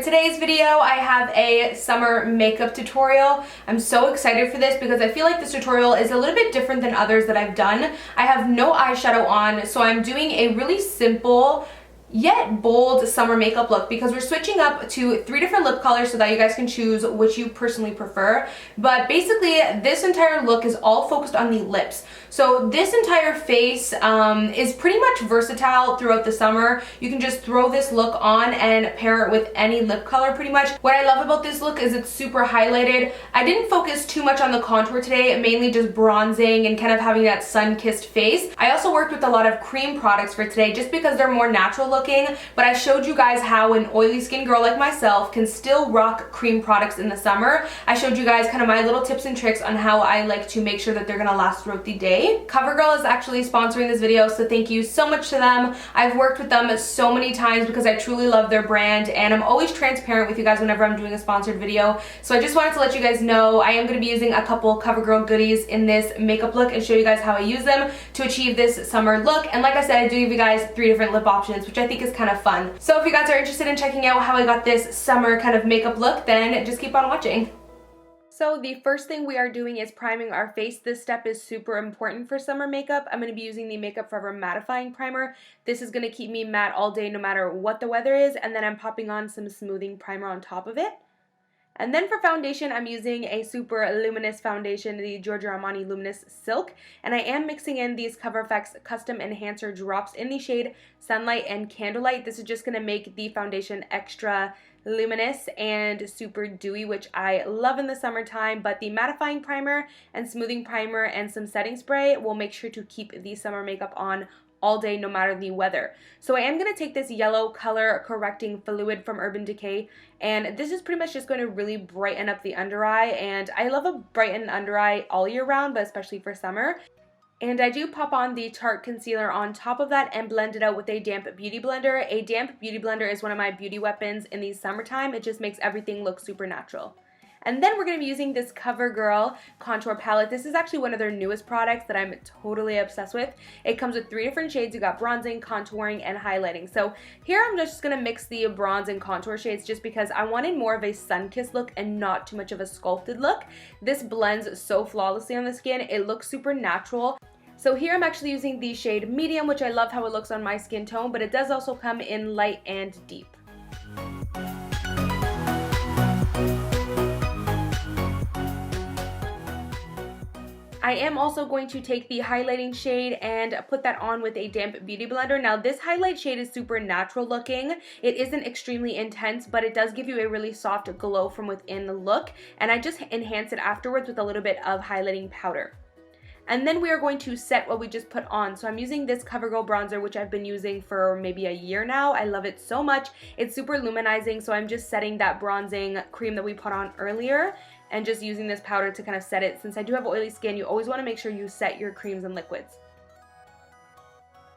today's video, I have a summer makeup tutorial. I'm so excited for this because I feel like this tutorial is a little bit different than others that I've done. I have no eyeshadow on, so I'm doing a really simple yet bold summer makeup look because we're switching up to 3 different lip colors so that you guys can choose which you personally prefer. But basically, this entire look is all focused on the lips. So this entire face is pretty much versatile throughout the summer. You can just throw this look on and pair it with any lip color pretty much. What I love about this look is it's super highlighted. I didn't focus too much on the contour today, mainly just bronzing and kind of having that sun-kissed face. I also worked with a lot of cream products for today just because they're more natural looking. But I showed you guys how an oily skin girl like myself can still rock cream products in the summer. I showed you guys kind of my little tips and tricks on how I like to make sure that they're gonna last throughout the day. CoverGirl is actually sponsoring this video, so thank you so much to them. I've worked with them so many times because I truly love their brand, and I'm always transparent with you guys whenever I'm doing a sponsored video. So I just wanted to let you guys know I am gonna be using a couple CoverGirl goodies in this makeup look and show you guys how I use them to achieve this summer look. And like I said, I do give you guys 3 different lip options, which I think is kind of fun. So if you guys are interested in checking out how I got this summer kind of makeup look, then just keep on watching. So the first thing we are doing is priming our face. This step is super important for summer makeup. I'm going to be using the Makeup Forever mattifying primer. This is going to keep me matte all day no matter what the weather is, and then I'm popping on some smoothing primer on top of it. And then for foundation, I'm using a super luminous foundation, the Giorgio Armani Luminous Silk. And I am mixing in these Cover FX Custom Enhancer drops in the shade Sunlight and Candlelight. This is just going to make the foundation extra luminous and super dewy, which I love in the summertime. But the mattifying primer and smoothing primer and some setting spray will make sure to keep the summer makeup on all day no matter the weather. So I am going to take this yellow color correcting fluid from Urban Decay, and this is pretty much just going to really brighten up the under eye. And I love a brightened under eye all year round, but especially for summer. And I do pop on the Tarte concealer on top of that and blend it out with a damp beauty blender. A damp beauty blender is one of my beauty weapons in the summertime. It just makes everything look super natural. And then we're going to be using this CoverGirl contour palette. This is actually one of their newest products that I'm totally obsessed with. It comes with 3 different shades. You got bronzing, contouring, and highlighting. So here I'm just going to mix the bronze and contour shades just because I wanted more of a sun-kissed look and not too much of a sculpted look. This blends so flawlessly on the skin. It looks super natural. So here I'm actually using the shade Medium, which I love how it looks on my skin tone, but it does also come in light and deep. I am also going to take the highlighting shade and put that on with a damp beauty blender. Now this highlight shade is super natural looking. It isn't extremely intense, but it does give you a really soft glow from within the look. And I just enhance it afterwards with a little bit of highlighting powder. And then we are going to set what we just put on. So I'm using this CoverGirl bronzer, which I've been using for maybe a year now. I love it so much. It's super luminizing, so I'm just setting that bronzing cream that we put on earlier and just using this powder to kind of set it. Since I do have oily skin, you always want to make sure you set your creams and liquids.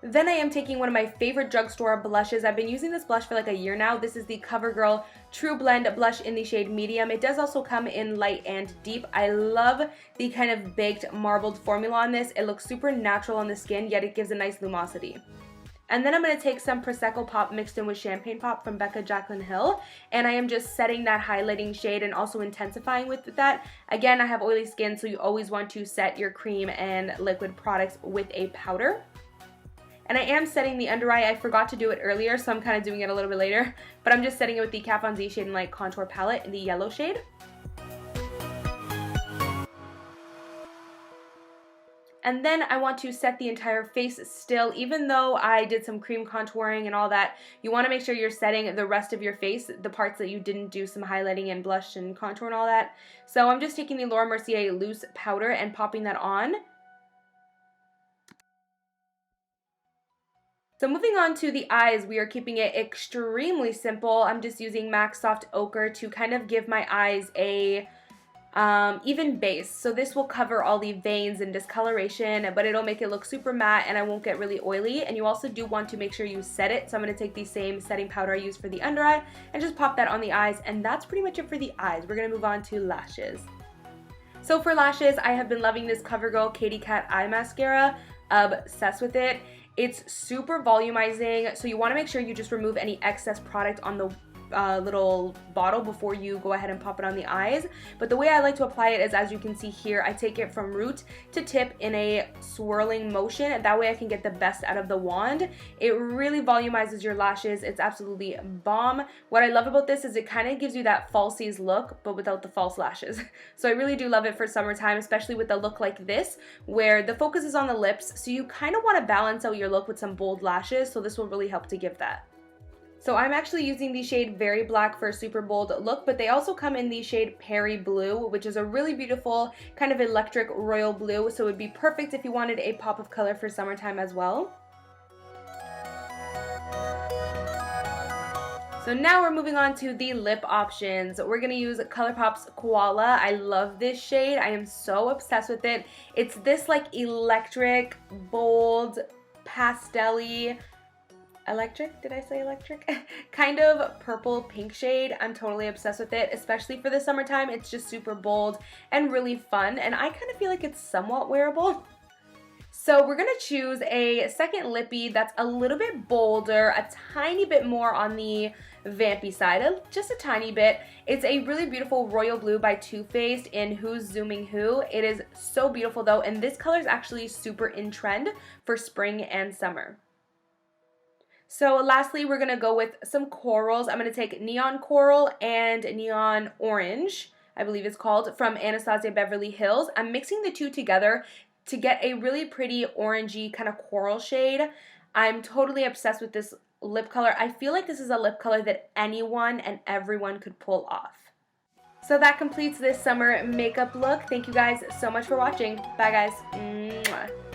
Then I am taking one of my favorite drugstore blushes. I've been using this blush for like a year now. This is the CoverGirl True Blend blush in the shade Medium. It does also come in light and deep. I love the kind of baked marbled formula on this. It looks super natural on the skin, yet it gives a nice lumosity. And then I'm going to take some Prosecco Pop mixed in with Champagne Pop from Becca, Jaclyn Hill. And I am just setting that highlighting shade and also intensifying with that. Again, I have oily skin, so you always want to set your cream and liquid products with a powder. And I am setting the under eye. I forgot to do it earlier, so I'm kind of doing it a little bit later. But I'm just setting it with the Kat Von D Shade and Light Contour Palette in the yellow shade. And then I want to set the entire face still. Even though I did some cream contouring and all that, you want to make sure you're setting the rest of your face, the parts that you didn't do some highlighting and blush and contour and all that. So I'm just taking the Laura Mercier loose powder and popping that on. So moving on to the eyes, we are keeping it extremely simple. I'm just using MAC Soft Ochre to kind of give my eyes a even base. So this will cover all the veins and discoloration, but it'll make it look super matte and I won't get really oily. And you also do want to make sure you set it. So I'm going to take the same setting powder I used for the under eye and just pop that on the eyes. And that's pretty much it for the eyes. We're going to move on to lashes. So for lashes, I have been loving this CoverGirl Katy Kat Eye Mascara. Obsessed with it. It's super volumizing, so you want to make sure you just remove any excess product on the little bottle before you go ahead and pop it on the eyes. But the way I like to apply it is, as you can see here, I take it from root to tip in a swirling motion, and that way I can get the best out of the wand. It really volumizes your lashes. It's absolutely bomb. What I love about this is it kind of gives you that falsies look, but without the false lashes. So I really do love it for summertime, especially with a look like this, where the focus is on the lips, so you kind of want to balance out your look with some bold lashes, so this will really help to give that. So I'm actually using the shade Very Black for a super bold look, but they also come in the shade Perry Blue, which is a really beautiful kind of electric royal blue, so it would be perfect if you wanted a pop of color for summertime as well. So now we're moving on to the lip options. We're gonna use ColourPop's Koala. I love this shade. I am so obsessed with it. It's this like electric, bold, pastel-y, electric, did I say electric? Kind of purple pink shade. I'm totally obsessed with it, especially for the summertime. It's just super bold and really fun, and I kind of feel like it's somewhat wearable. So we're gonna choose a second lippy that's a little bit bolder, a tiny bit more on the vampy side, just a tiny bit. It's a really beautiful royal blue by Too Faced in Who's Zooming Who. It is so beautiful though, and this color is actually super in trend for spring and summer. So lastly, we're gonna go with some corals. I'm gonna take Neon Coral and Neon Orange, I believe it's called, from Anastasia Beverly Hills. I'm mixing the two together to get a really pretty orangey kind of coral shade. I'm totally obsessed with this lip color. I feel like this is a lip color that anyone and everyone could pull off. So that completes this summer makeup look. Thank you guys so much for watching. Bye guys. Mwah.